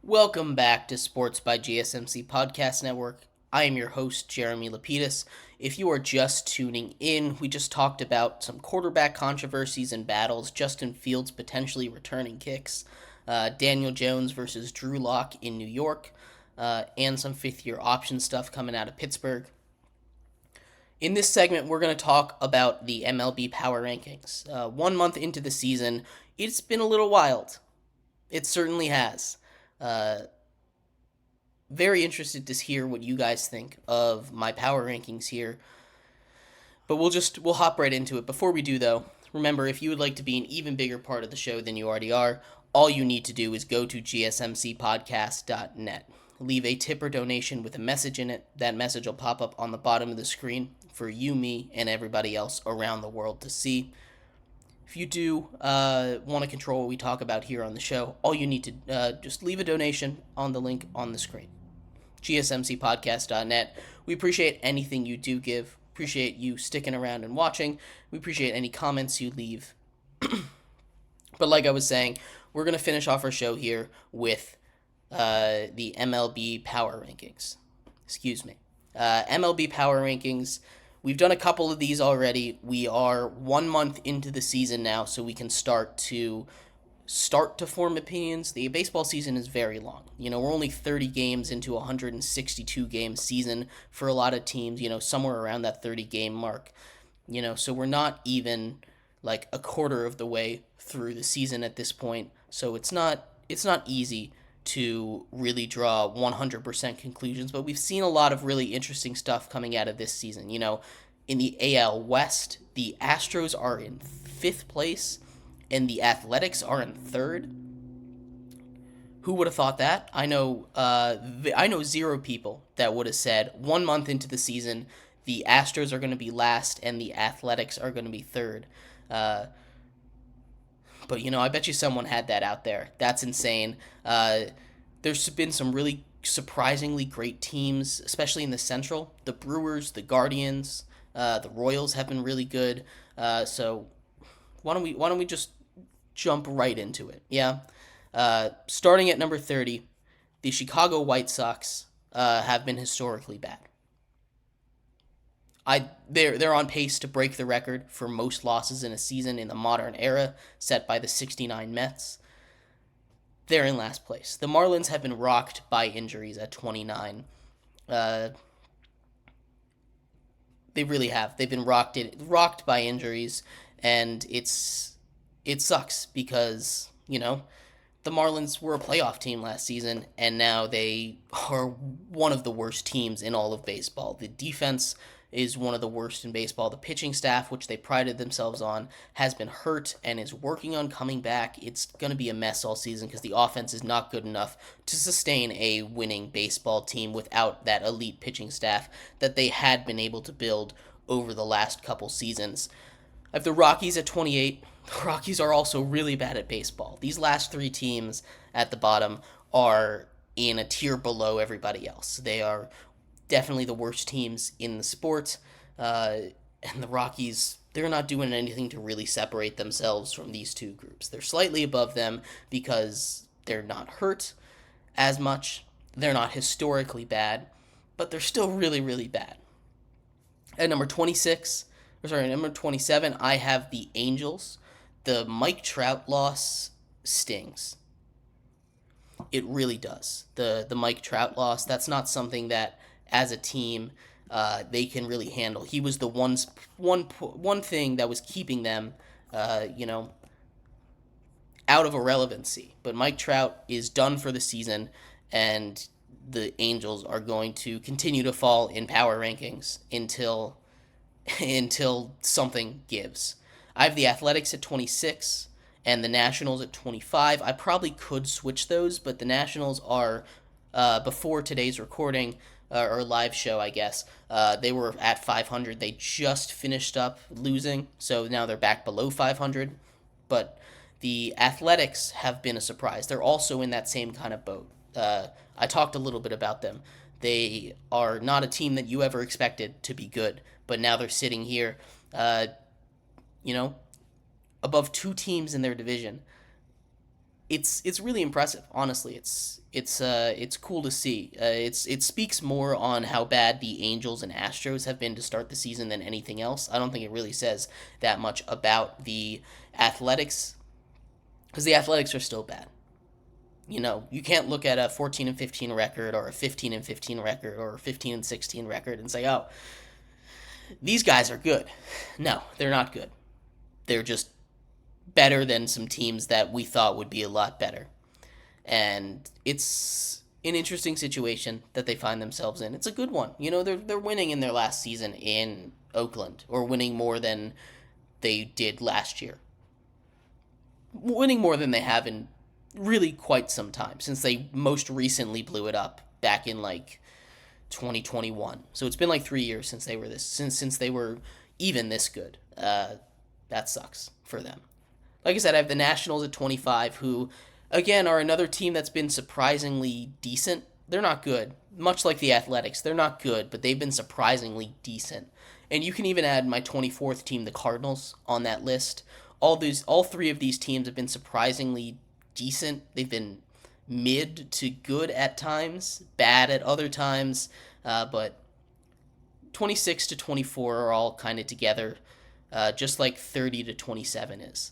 Welcome back to Sports by GSMC Podcast Network. I am your host, Jeremy Lapidus. If you are just tuning in, we just talked about some quarterback controversies and battles, Justin Fields potentially returning kicks, Daniel Jones versus Drew Lock in New York, and some fifth-year option stuff coming out of Pittsburgh. In this segment, we're going to talk about the MLB Power Rankings. 1 month into the season, it's been a little wild. It certainly has. Uh, Very interested to hear what you guys think of my power rankings here. But we'll hop right into it. Before we do though, remember if you would like to be an even bigger part of the show than you already are, all you need to do is go to gsmcpodcast.net. Leave a tip or donation with a message in it. That message will pop up on the bottom of the screen for you, me, and everybody else around the world to see. If you do want to control what we talk about here on the show, all you need to just leave a donation on the link on the screen. GSMCpodcast.net. We appreciate anything you do give. Appreciate you sticking around and watching. We appreciate any comments you leave. But like I was saying, we're going to finish off our show here with the MLB Power Rankings. Excuse me. MLB Power Rankings. We've done a couple of these already. We are 1 month into the season now, so we can start to form opinions. The baseball season is very long. We're only 30 games into a 162 game season for a lot of teams, somewhere around that 30 game mark. So we're not even like a quarter of the way through the season at this point. So it's not easy to really draw 100% conclusions, but we've seen a lot of really interesting stuff coming out of this season. In the AL West, the Astros are in 5th place and the Athletics are in 3rd. Who would have thought that? I know 0 people that would have said 1 month into the season the Astros are going to be last and the Athletics are going to be 3rd. But I bet you someone had that out there. That's insane. There's been some really surprisingly great teams, especially in the Central. The Brewers, the Guardians, the Royals have been really good. So why don't we just jump right into it? Yeah. Starting at number 30, the Chicago White Sox have been historically bad. They're on pace to break the record for most losses in a season in the modern era, set by the '69 Mets. They're in last place. The Marlins have been rocked by injuries at 29. They really have. They've been rocked by injuries, and it sucks because the Marlins were a playoff team last season, and now they are one of the worst teams in all of baseball. The defense is one of the worst in baseball. The pitching staff, which they prided themselves on, has been hurt and is working on coming back. It's going to be a mess all season because the offense is not good enough to sustain a winning baseball team without that elite pitching staff that they had been able to build over the last couple seasons. I have the Rockies at 28. The Rockies are also really bad at baseball. These last 3 teams at the bottom are in a tier below everybody else. They are definitely the worst teams in the sport. And the Rockies, they're not doing anything to really separate themselves from these 2 groups. They're slightly above them because they're not hurt as much. They're not historically bad, but they're still really, really bad. At number 27, I have the Angels. The Mike Trout loss stings. It really does. The Mike Trout loss, that's not something that as a team they can really handle. He was the one thing that was keeping them out of irrelevancy. But Mike Trout is done for the season, and the Angels are going to continue to fall in power rankings until something gives. I have the Athletics at 26 and the Nationals at 25. I probably could switch those, but the Nationals are, before today's recording, or live show, I guess, they were at 500. They just finished up losing, so now they're back below 500. But the Athletics have been a surprise. They're also in that same kind of boat. I talked a little bit about them. They are not a team that you ever expected to be good, but now they're sitting here, above 2 teams in their division. it's really impressive. Honestly, it's cool to see. It speaks more on how bad the Angels and Astros have been to start the season than anything else. I don't think it really says that much about the Athletics, because the Athletics are still bad. You can't look at a 14-15 record or a 15-15 record or a 15-16 record and say, "Oh, these guys are good." No, they're not good. They're just better than some teams that we thought would be a lot better. And it's an interesting situation that they find themselves in. It's a good one. They're winning in their last season in Oakland, or winning more than they did last year. Winning more than they have in really quite some time, since they most recently blew it up back in like 2021. So it's been like 3 years since they were since they were even this good. That sucks for them. Like I said, I have the Nationals at 25, who, again, are another team that's been surprisingly decent. They're not good. Much like the Athletics, they're not good, but they've been surprisingly decent. And you can even add my 24th team, the Cardinals, on that list. All three of these teams have been surprisingly decent. They've been mid to good at times, bad at other times, but 26 to 24 are all kind of together, just like 30 to 27 is.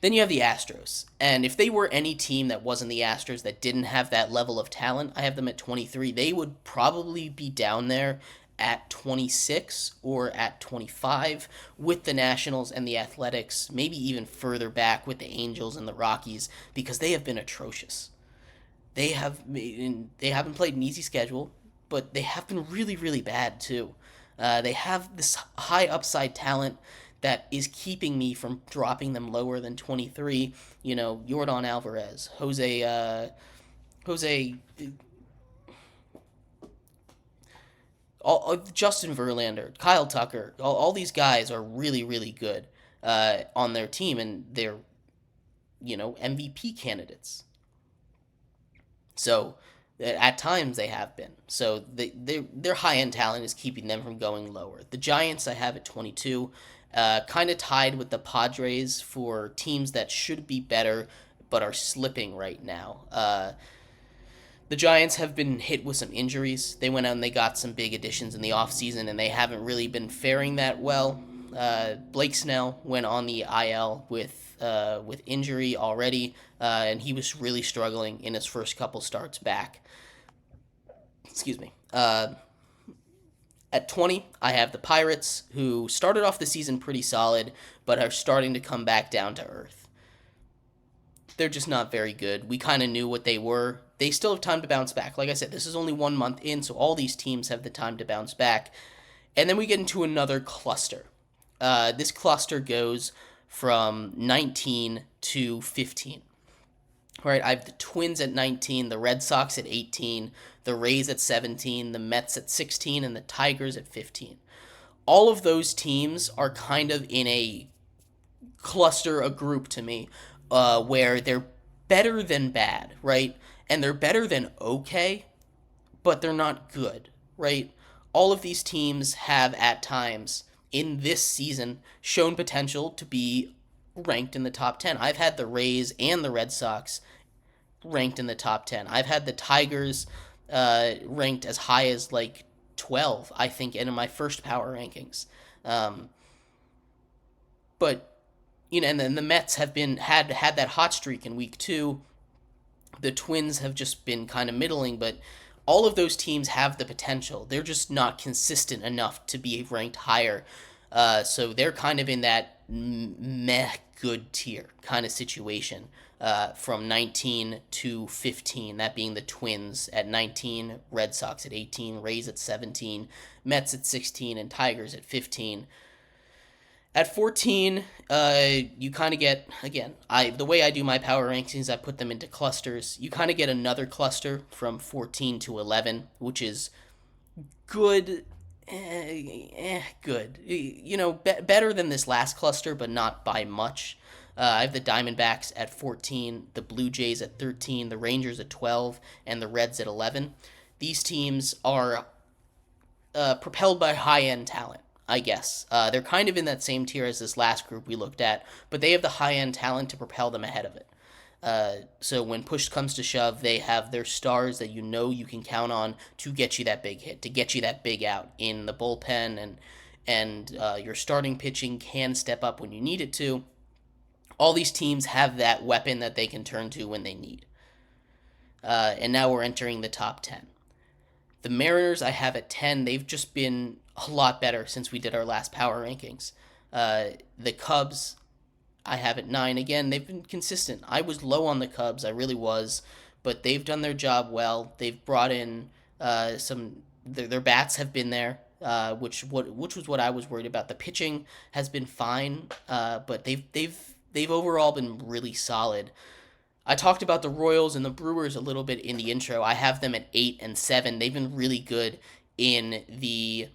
Then you have the Astros, and if they were any team that wasn't the Astros that didn't have that level of talent, I have them at 23. They would probably be down there at 26 or at 25 with the Nationals and the Athletics, maybe even further back with the Angels and the Rockies, because they have been atrocious. They haven't played an easy schedule, but they have been really, really bad too. They have this high upside talent that is keeping me from dropping them lower than 23. Yordan Alvarez, Justin Verlander, Kyle Tucker, all these guys are really, really good on their team, and they're, MVP candidates. So at times they have been. So their high-end talent is keeping them from going lower. The Giants I have at 22, kind of tied with the Padres for teams that should be better but are slipping right now. The Giants have been hit with some injuries. They went out and they got some big additions in the offseason, and they haven't really been faring that well. Blake Snell went on the IL with injury already, and he was really struggling in his first couple starts back. Excuse me. At 20, I have the Pirates, who started off the season pretty solid, but are starting to come back down to earth. They're just not very good. We kind of knew what they were. They still have time to bounce back. Like I said, this is only 1 month in, so all these teams have the time to bounce back. And then we get into another cluster. This cluster goes from 19 to 15. All right, I have the Twins at 19, the Red Sox at 18, the Rays at 17, the Mets at 16, and the Tigers at 15. All of those teams are kind of in a cluster, a group to me, where they're better than bad, right? And they're better than okay, but they're not good, right? All of these teams have at times in this season shown potential to be ranked in the top 10. I've had the Rays and the Red Sox ranked in the top 10. I've had the Tigers ranked as high as like 12, I think, in my first power rankings. But and then the Mets have had that hot streak in week 2. The Twins have just been kind of middling, but all of those teams have the potential. They're just not consistent enough to be ranked higher. So they're kind of in that meh good tier kind of situation from 19 to 15, that being the Twins at 19, Red Sox at 18, Rays at 17, Mets at 16, and Tigers at 15. At 14, you kind of get, again, the way I do my power rankings, I put them into clusters. You kind of get another cluster from 14 to 11, which is good, good. Better than this last cluster, but not by much. I have the Diamondbacks at 14, the Blue Jays at 13, the Rangers at 12, and the Reds at 11. These teams are propelled by high-end talent, I guess. They're kind of in that same tier as this last group we looked at, but they have the high-end talent to propel them ahead of it. So when push comes to shove, they have their stars that you can count on to get you that big hit, to get you that big out in the bullpen, and your starting pitching can step up when you need it to. All these teams have that weapon that they can turn to when they need. And now we're entering the top 10. The Mariners I have at 10. They've just been a lot better since we did our last power rankings. The Cubs I have at 9. Again, they've been consistent. I was low on the Cubs, I really was, but they've done their job well. They've brought in some. Their bats have been there, which was what I was worried about. The pitching has been fine, but they've overall been really solid. I talked about the Royals and the Brewers a little bit in the intro. I have them at 8 and 7. They've been really good in the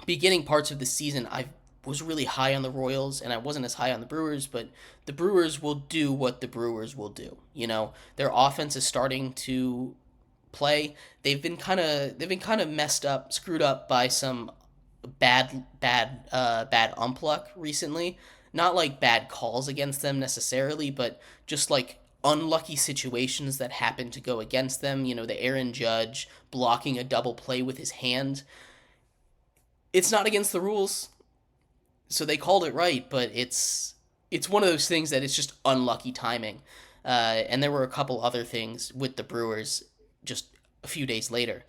beginning parts of the season. I was really high on the Royals and I wasn't as high on the Brewers, but the Brewers will do what the Brewers will do. Their offense is starting to play. They've been kind of messed up, screwed up by some bad ump luck recently. Not like bad calls against them necessarily, but just like unlucky situations that happen to go against them. The Aaron Judge blocking a double play with his hand. It's not against the rules, so they called it right, but it's one of those things that it's just unlucky timing. And there were a couple other things with the Brewers just a few days later.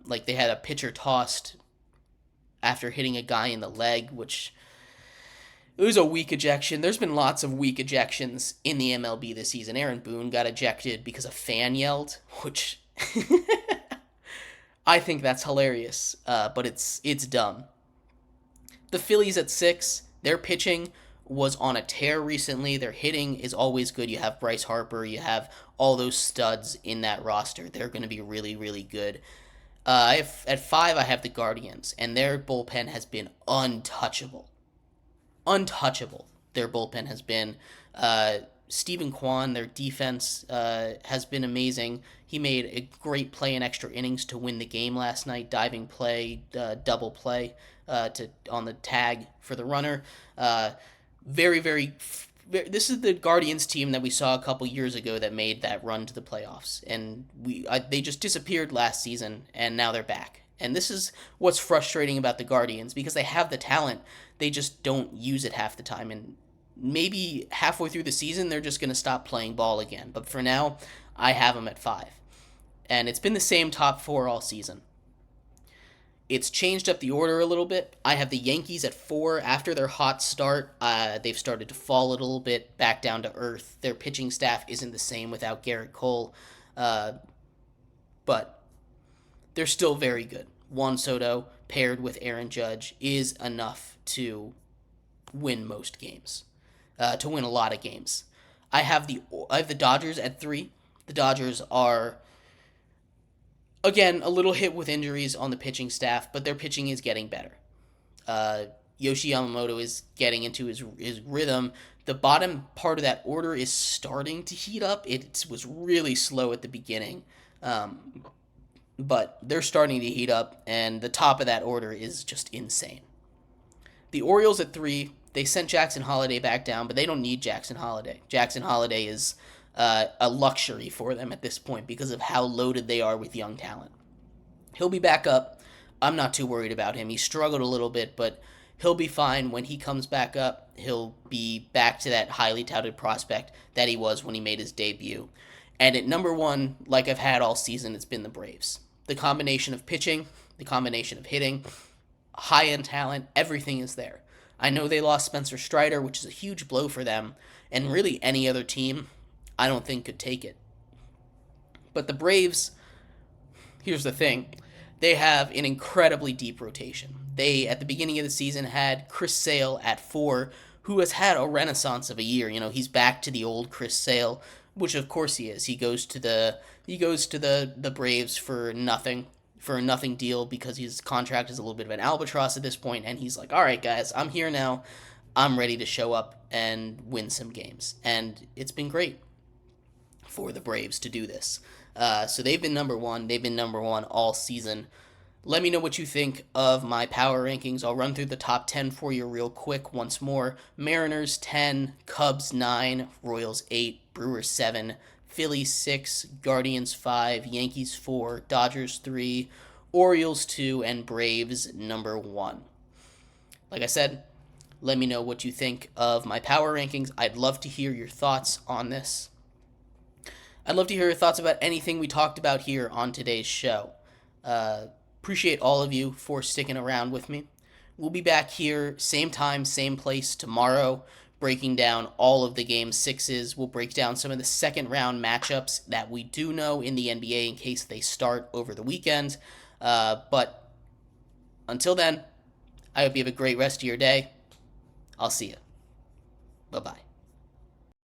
Like they had a pitcher tossed after hitting a guy in the leg, which it was a weak ejection. There's been lots of weak ejections in the MLB this season. Aaron Boone got ejected because a fan yelled, which I think that's hilarious, but it's dumb. The Phillies at 6, their pitching was on a tear recently. Their hitting is always good. You have Bryce Harper. You have all those studs in that roster. They're going to be really, really good. At 5, I have the Guardians, and their bullpen has been untouchable. Untouchable. Their bullpen has been. Stephen Kwan, their defense, has been amazing. He made a great play in extra innings to win the game last night. Diving play, double play on the tag for the runner. Very, very. This is the Guardians team that we saw a couple years ago that made that run to the playoffs, and they just disappeared last season, and now they're back. And this is what's frustrating about the Guardians, because they have the talent, they just don't use it half the time, and maybe halfway through the season they're just going to stop playing ball again. But for now, I have them at 5. And it's been the same top 4 all season. It's changed up the order a little bit. I have the Yankees at 4. After their hot start, they've started to fall a little bit back down to earth. Their pitching staff isn't the same without Garrett Cole, but they're still very good. Juan Soto paired with Aaron Judge is enough to win most games, to win a lot of games. I have the Dodgers at 3. The Dodgers are, again, a little hit with injuries on the pitching staff, but their pitching is getting better. Yoshi Yamamoto is getting into his rhythm. The bottom part of that order is starting to heat up. It was really slow at the beginning, but they're starting to heat up, and the top of that order is just insane. The Orioles at 3, they sent Jackson Holliday back down, but they don't need Jackson Holliday. Jackson Holliday is a luxury for them at this point because of how loaded they are with young talent. He'll be back up. I'm not too worried about him. He struggled a little bit, but he'll be fine. When he comes back up, he'll be back to that highly touted prospect that he was when he made his debut. And at number 1, like I've had all season, it's been the Braves. The combination of pitching, the combination of hitting, high-end talent, everything is there. I know they lost Spencer Strider, which is a huge blow for them, and really any other team I don't think could take it. But the Braves, here's the thing, they have an incredibly deep rotation. They, at the beginning of the season, had Chris Sale at 4, who has had a renaissance of a year. He's back to the old Chris Sale, which of course he is. He goes to the Braves for a nothing deal because his contract is a little bit of an albatross at this point, and he's like, all right, guys, I'm here now. I'm ready to show up and win some games. And it's been great for the Braves to do this. So they've been number 1. They've been number 1 all season. Let me know what you think of my power rankings. I'll run through the top 10 for you real quick once more. Mariners 10, Cubs 9, Royals 8, Brewers 7, Phillies 6, Guardians 5, Yankees 4, Dodgers 3, Orioles 2, and Braves number 1. Like I said, let me know what you think of my power rankings. I'd love to hear your thoughts on this. I'd love to hear your thoughts about anything we talked about here on today's show. Appreciate all of you for sticking around with me. We'll be back here, same time, same place tomorrow, breaking down all of the game sixes. We'll break down some of the second round matchups that we do know in the NBA in case they start over the weekend. But until then, I hope you have a great rest of your day. I'll see you. Bye-bye.